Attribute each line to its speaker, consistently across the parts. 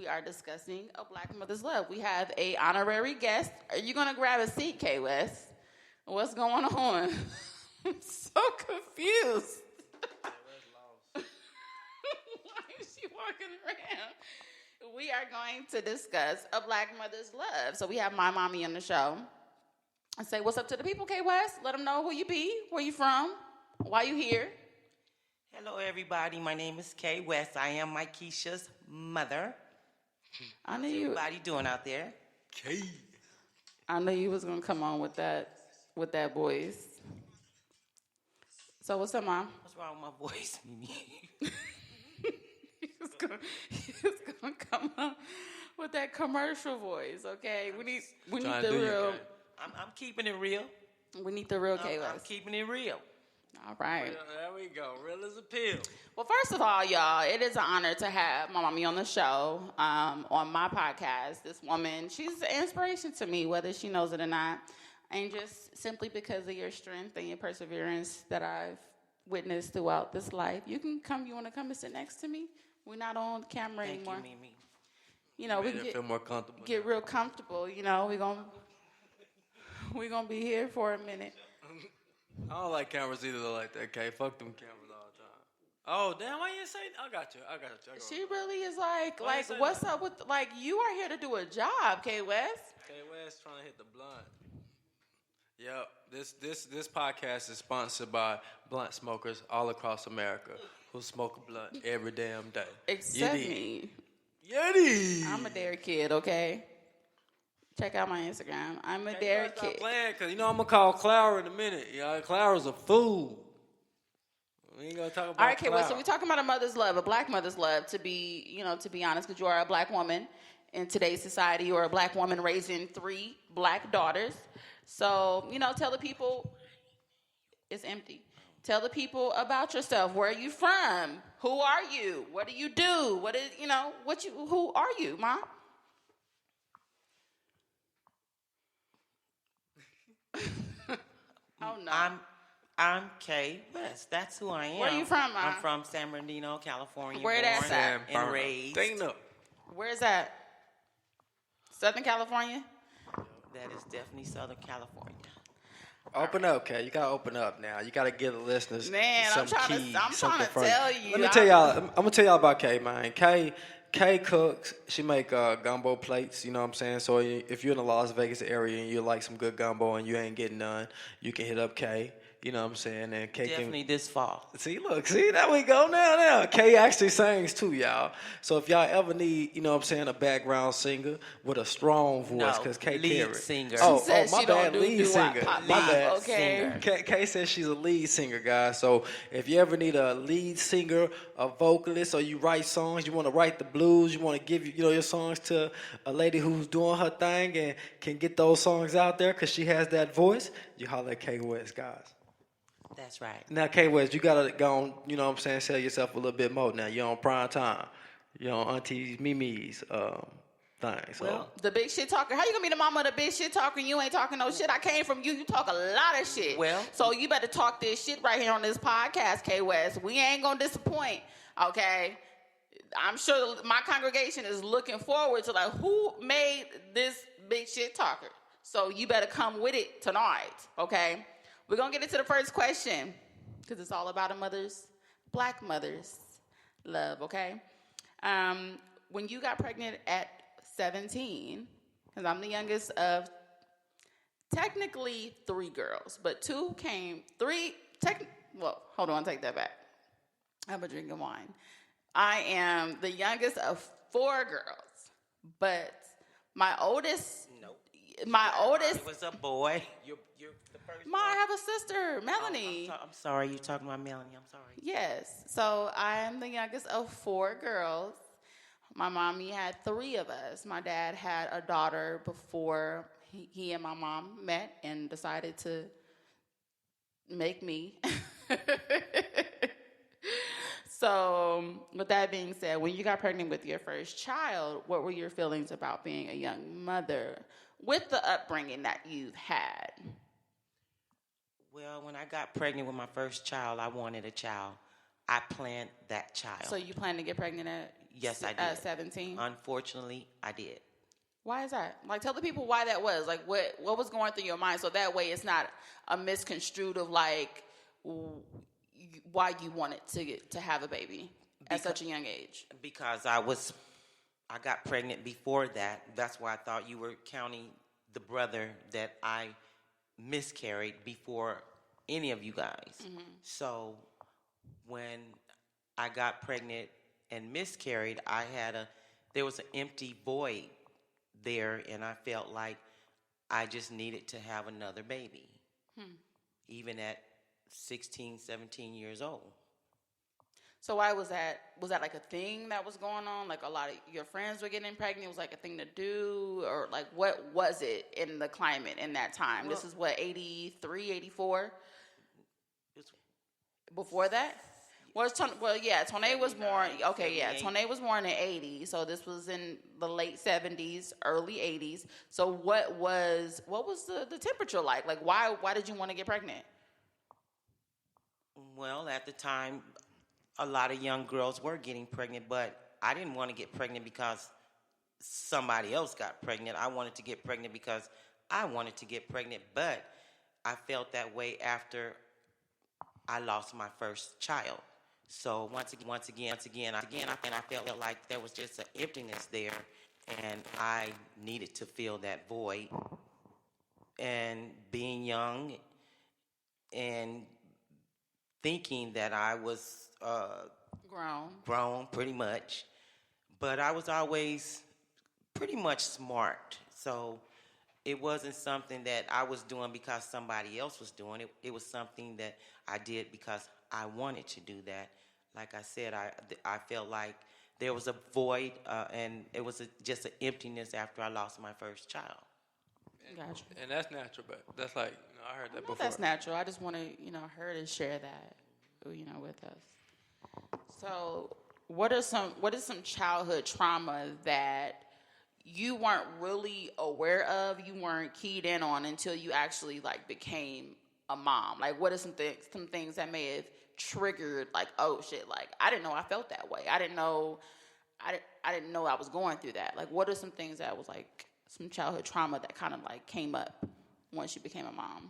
Speaker 1: we are discussing a Black Mother's Love. We have a honorary guest. Are you going to grab a seat, KWest? What's going on? I'm so confused. Why is she walking around? We are going to discuss a Black Mother's Love. So we have my mommy on the show. I say, what's up to the people, KWest? Let them know who you be, where you from, why you here.
Speaker 2: Hello, everybody. My name is KWest. I am my Keisha's mother.
Speaker 1: I knew
Speaker 2: How's
Speaker 1: you.
Speaker 2: everybody doing out there?
Speaker 3: K.
Speaker 1: I knew you was gonna come on with that voice. So what's up, Mom?
Speaker 2: What's wrong with my voice?
Speaker 1: he was gonna come on with that commercial voice. Okay, we need
Speaker 3: Trying
Speaker 1: the
Speaker 3: to do you,
Speaker 1: real.
Speaker 3: Kay.
Speaker 2: I'm keeping it real.
Speaker 1: We need the real KWest.
Speaker 2: I'm keeping it real.
Speaker 1: All right.
Speaker 3: There we go. Real as a pill.
Speaker 1: Well, first of all, y'all, it is an honor to have my mommy on the show, on my podcast. This woman, she's an inspiration to me, whether she knows it or not. And just simply because of your strength and your perseverance that I've witnessed throughout this life. You want to come and sit next to me? We're not on camera
Speaker 2: Thank
Speaker 1: anymore.
Speaker 2: you, Mimi.
Speaker 1: You know, we
Speaker 3: Made
Speaker 1: can
Speaker 3: it feel more comfortable.
Speaker 1: get real comfortable. You know, we're gonna be here for a minute.
Speaker 3: I don't like cameras either like that, K. Fuck them cameras all the time. Oh, damn, why you didn't say? I got you.
Speaker 1: She really is like,
Speaker 3: Why you say
Speaker 1: what's
Speaker 3: that?
Speaker 1: up with, like, you are here to do a job, KWest.
Speaker 3: KWest trying to hit the blunt. Yep, this podcast is sponsored by blunt smokers all across America who smoke a blunt every damn day.
Speaker 1: Except me.
Speaker 3: Yeti!
Speaker 1: I'm a dairy kid, okay? Check out my Instagram. I'm a dairy
Speaker 3: Stop
Speaker 1: kid.
Speaker 3: playing, because I'm going to call Clara in a minute. Clara's a fool. We ain't going to talk about
Speaker 1: All right,
Speaker 3: Clara.
Speaker 1: so we're talking about a mother's love, a Black mother's love, to be honest, because you are a Black woman in today's society. You're a Black woman raising 3 Black daughters. So, tell the people, it's empty. Tell the people about yourself. Where are you from? Who are you? What do you do? Who are you, Mom? Oh, no.
Speaker 2: I'm KWest. That's who I am.
Speaker 1: Where are you from, Ma?
Speaker 2: I'm from San Bernardino, California.
Speaker 1: Where that's
Speaker 2: born
Speaker 1: at?
Speaker 2: and raised.
Speaker 1: Where's that? Southern California?
Speaker 2: That is definitely Southern California.
Speaker 3: Open up, Kay. You got to open up now. You got to give the listeners some keys.
Speaker 1: I'm trying to tell you.
Speaker 3: Let me tell y'all. I'm going to tell y'all about Kay, man. Kay cooks. She make gumbo plates, you know what I'm saying? So if you're in the Las Vegas area and you like some good gumbo and you ain't getting none, you can hit up Kay. You know what I'm saying? And Kay
Speaker 2: Definitely this fall.
Speaker 3: See, there we go now. Kay actually sings too, y'all. So if y'all ever need, you know what I'm saying, a background singer with a strong voice, because Kay
Speaker 2: lead singer.
Speaker 3: Oh,
Speaker 1: says
Speaker 3: my
Speaker 1: she
Speaker 3: bad,
Speaker 1: don't do
Speaker 3: lead
Speaker 1: doo-wop,
Speaker 3: singer.
Speaker 1: pop,
Speaker 3: My bad.
Speaker 1: okay.
Speaker 3: Kay says she's a lead singer, guys. So if you ever need a lead singer, a vocalist, or you write songs, you want to write the blues, you want to give your songs to a lady who's doing her thing and can get those songs out there because she has that voice, you holler at KWest, guys.
Speaker 2: That's right.
Speaker 3: Now, KWest, you got to go on, you know what I'm saying, sell yourself a little bit more now. You're on prime time. You're on Auntie Mimi's thing. So.
Speaker 2: Well,
Speaker 1: the big shit talker. How you gonna be the mama of the big shit talker and you ain't talking no shit? I came from you. You talk a lot of shit.
Speaker 2: Well.
Speaker 1: So you better talk this shit right here on this podcast, KWest. We ain't gonna disappoint, okay? I'm sure my congregation is looking forward to, like, who made this big shit talker? So you better come with it tonight, okay? We're going to get into the first question because it's all about Black mother's love, okay? When you got pregnant at 17, because I'm the youngest of technically 3 girls, but 2 came, hold on, take that back. I'm drinking wine. I am the youngest of 4 girls, but my oldest...
Speaker 2: Nope.
Speaker 1: My oldest...
Speaker 2: It was a boy. You're the first
Speaker 1: Ma, I have a sister, Melanie.
Speaker 2: I'm sorry. You're talking about Melanie. I'm sorry.
Speaker 1: Yes. So I am the youngest of 4 girls. My mommy had 3 of us. My dad had a daughter before he and my mom met and decided to make me. So with that being said, when you got pregnant with your first child, what were your feelings about being a young mother with the upbringing that you've had?
Speaker 2: Well, when I got pregnant with my first child, I wanted a child. I planned that child.
Speaker 1: So you plan to get pregnant at
Speaker 2: Yes, I did.
Speaker 1: At 17?
Speaker 2: Unfortunately, I did.
Speaker 1: Why is that? Like, tell the people why that was. Like, what was going through your mind, so that way it's not a misconstrued of like why you wanted to have a baby at such a young age.
Speaker 2: Because I got pregnant before that. That's why I thought you were counting the brother that I miscarried before any of you guys. So when I got pregnant and miscarried, there was an empty void there, and I felt like I just needed to have another baby, even at 16, 17 years old.
Speaker 1: So why was that? Was that like a thing that was going on? Like a lot of your friends were getting pregnant? It was like a thing to do? Or like what was it in the climate in that time? This is what, 83, 84? Before that? Toné was born. Okay, yeah, Toné was born in '80, so this was in the late '70s, early '80s. So what was the temperature like? Like why did you want to get pregnant?
Speaker 2: Well, at the time, a lot of young girls were getting pregnant, but I didn't want to get pregnant because somebody else got pregnant. I wanted to get pregnant because I wanted to get pregnant, but I felt that way after I lost my first child. So once again, I felt like there was just an emptiness there, and I needed to fill that void. And being young and thinking that I was grown pretty much, but I was always pretty much smart. So it wasn't something that I was doing because somebody else was doing it. It was something that I did because I wanted to do that. Like I said, I felt like there was a void, and it was just an emptiness after I lost my first child.
Speaker 1: Gotcha.
Speaker 3: And that's natural, but that's like, I heard that before.
Speaker 1: That's natural. I just want to, her to share that, with us. So, what is some childhood trauma that you weren't really aware of, you weren't keyed in on until you actually like became a mom? Like, what are some things that may have triggered like, oh shit, like I didn't know I felt that way. I didn't know I was going through that. Like, what are some things that was like some childhood trauma that kind of like came up once you became a mom?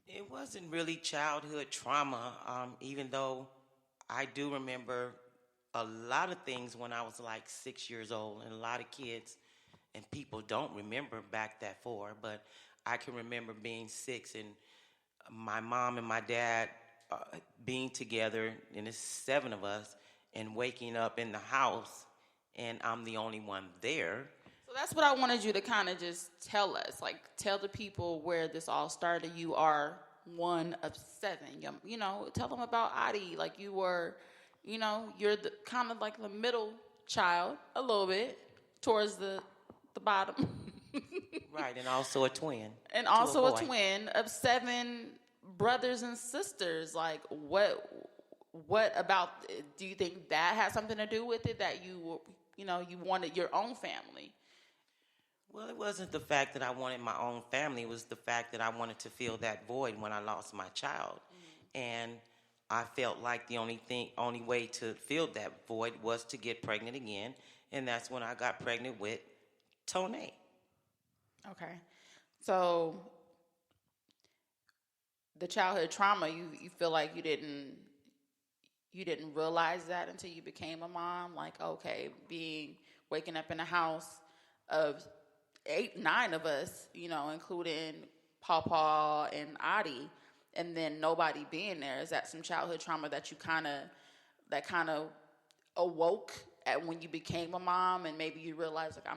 Speaker 2: It wasn't really childhood trauma, even though I do remember a lot of things when I was like 6 years old, and a lot of kids and people don't remember back that far, but I can remember being 6 and my mom and my dad being together, and there's 7 of us, and waking up in the house, and I'm the only one there.
Speaker 1: So that's what I wanted you to kind of just tell us. Like, tell the people where this all started. You are one of 7. Tell them about Adi. Like, you were, you're the kind of like the middle child, a little bit, towards the bottom.
Speaker 2: Right, and also a twin.
Speaker 1: And also a twin of 7 brothers and sisters. Like, what about, do you think that has something to do with it, that you wanted your own family?
Speaker 2: Well, it wasn't the fact that I wanted my own family. It was the fact that I wanted to fill that void when I lost my child. And I felt like the only way to fill that void was to get pregnant again. And that's when I got pregnant with Toné.
Speaker 1: Okay. So the childhood trauma, you feel like you didn't realize that until you became a mom? Like, okay, waking up in a house of 8, 9 of us, including Pawpaw and Adi, and then nobody being there. Is that some childhood trauma that that kind of awoke at when you became a mom, and maybe you realized, like,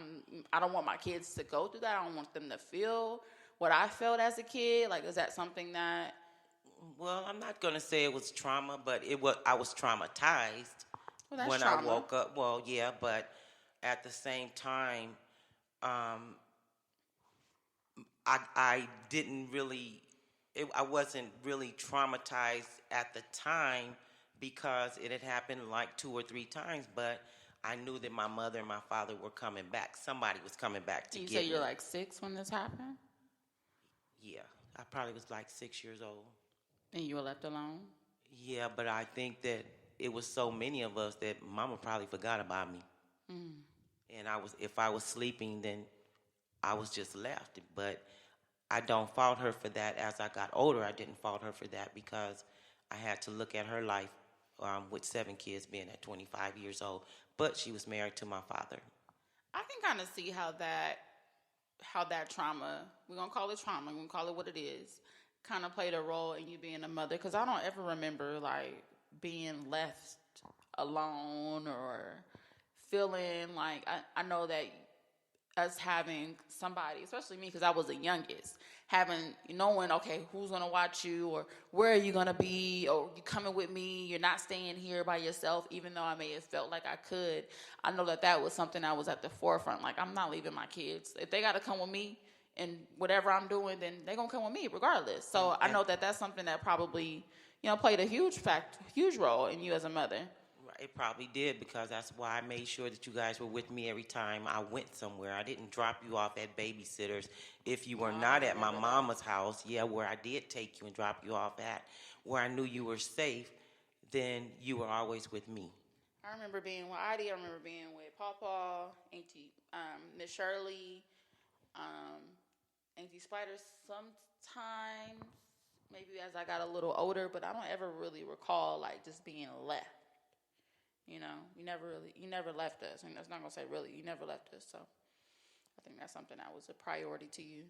Speaker 1: I don't want my kids to go through that. I don't want them to feel what I felt as a kid. Like, is that something that?
Speaker 2: Well, I'm not gonna say it was trauma, but I was traumatized when
Speaker 1: trauma.
Speaker 2: I woke up. Well, yeah, but at the same time, I didn't really. I wasn't really traumatized at the time because it had happened like 2 or 3 times, but I knew that my mother and my father were coming back. Somebody was coming back to get me.
Speaker 1: You say you're like 6 when this happened?
Speaker 2: Yeah, I probably was like 6 years old.
Speaker 1: And you were left alone?
Speaker 2: Yeah, but I think that it was so many of us that Mama probably forgot about me. And if I was sleeping, then I was just left. But I don't fault her for that. As I got older, I didn't fault her for that because I had to look at her life with 7 kids, being at 25 years old. But she was married to my father.
Speaker 1: I can kind of see how that trauma, we're going to call it trauma, we're going to call it what it is, kind of played a role in you being a mother. Because I don't ever remember, like, being left alone or feeling like, I know that us having somebody, especially me, because I was the youngest, knowing, okay, who's going to watch you, or where are you going to be, or you coming with me, you're not staying here by yourself, even though I may have felt like I could. I know that was something that was at the forefront. Like, I'm not leaving my kids. If they got to come with me and whatever I'm doing, then they're going to come with me regardless. So I know that that's something that probably, played a huge role in you as a mother.
Speaker 2: It probably did, because that's why I made sure that you guys were with me every time I went somewhere. I didn't drop you off at babysitters. If you were not at my mama's house, where I did take you and drop you off at, where I knew you were safe, then you were always with me.
Speaker 1: I remember being with Ida. I remember being with Pawpaw, Auntie Miss Shirley, Auntie Spider sometimes, maybe as I got a little older, but I don't ever really recall, like, just being left. You never left us. And that's not going to say really, you never left us. So I think that's something that was a priority to you.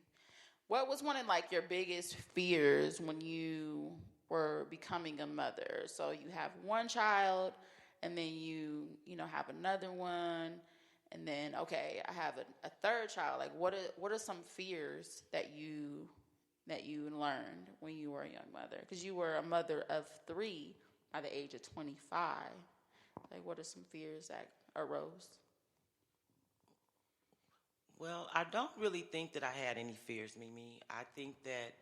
Speaker 1: What was one of, like, your biggest fears when you were becoming a mother? So you have one child, and then you have another one, and then, okay, I have a third child. Like, what are some fears that you learned when you were a young mother? Because you were a mother of 3 by the age of 25. Like, what are some fears that arose?
Speaker 2: Well, I don't really think that I had any fears, Mimi. I think that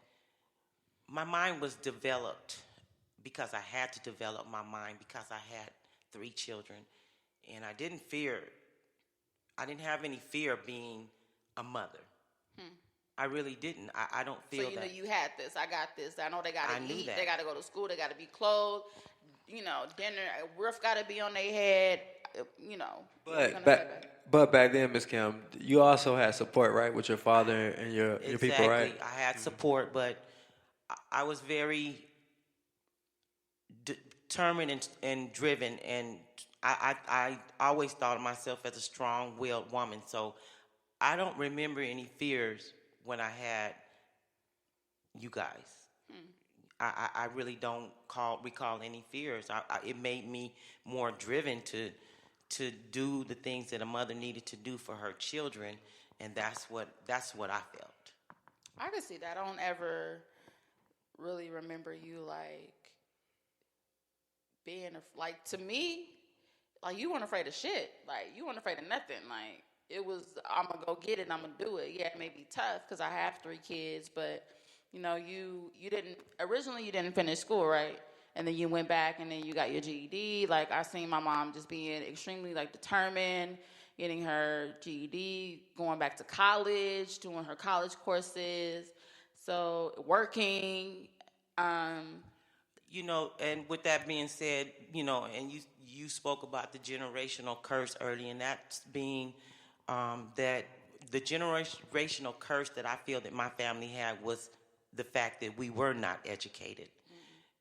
Speaker 2: my mind was developed because I had to develop my mind because I had 3 children. And I didn't have any fear of being a mother. I really didn't. I don't feel that.
Speaker 1: So, you had this. I got this. I know they got to eat.
Speaker 2: That.
Speaker 1: They got to go to school. They got to be clothed. Dinner, roof got to be on their head,
Speaker 3: But back then, Ms. Kim, you also had support, right, with your father and your people, right?
Speaker 2: Exactly. I had support, but I was very determined and driven, and I always thought of myself as a strong-willed woman, so I don't remember any fears when I had you guys. I really don't recall any fears. It made me more driven to do the things that a mother needed to do for her children, and that's what I felt.
Speaker 1: I can see that. I don't ever really remember you, like, being like, to me, like, you weren't afraid of shit. Like, you weren't afraid of nothing. Like, it was, I'm gonna go get it. I'm gonna do it. Yeah, it may be tough because I have 3 kids, but you didn't finish school, right? And then you went back and then you got your GED. Like, I seen my mom just being extremely, like, determined, getting her GED, going back to college, doing her college courses, so working.
Speaker 2: And with that being said, and you spoke about the generational curse early, and that's being that the generational curse that I feel that my family had was the fact that we were not educated.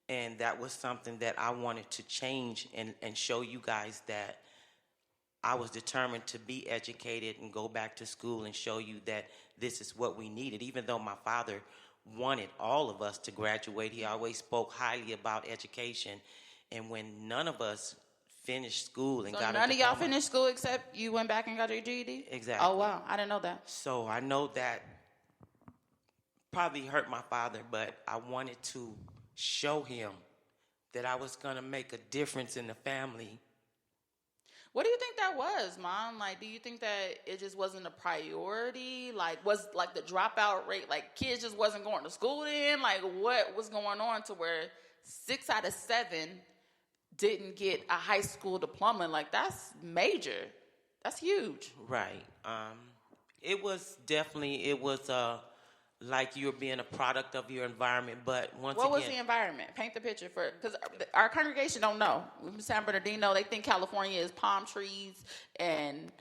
Speaker 2: And that was something that I wanted to change and show you guys that I was determined to be educated and go back to school and show you that this is what we needed. Even though my father wanted all of us to graduate, he always spoke highly about education. And when none of us finished school and got a diploma.
Speaker 1: So none of y'all finished school except you went back and got your GED?
Speaker 2: Exactly.
Speaker 1: Oh, wow. I didn't know that.
Speaker 2: So I know that probably hurt my father, but I wanted to show him that I was going to make a difference in the family.
Speaker 1: What do you think that was, Mom? Like, do you think that it just wasn't a priority? Like, was, like, the dropout rate, like, kids just wasn't going to school then? Like, what was going on to where 6 out of 7 didn't get a high school diploma? Like, that's major. That's huge.
Speaker 2: Right. It was like you're being a product of your environment. But once
Speaker 1: What
Speaker 2: again,
Speaker 1: was the environment? Paint the picture for, because our congregation don't know. San Bernardino, they think California is palm trees and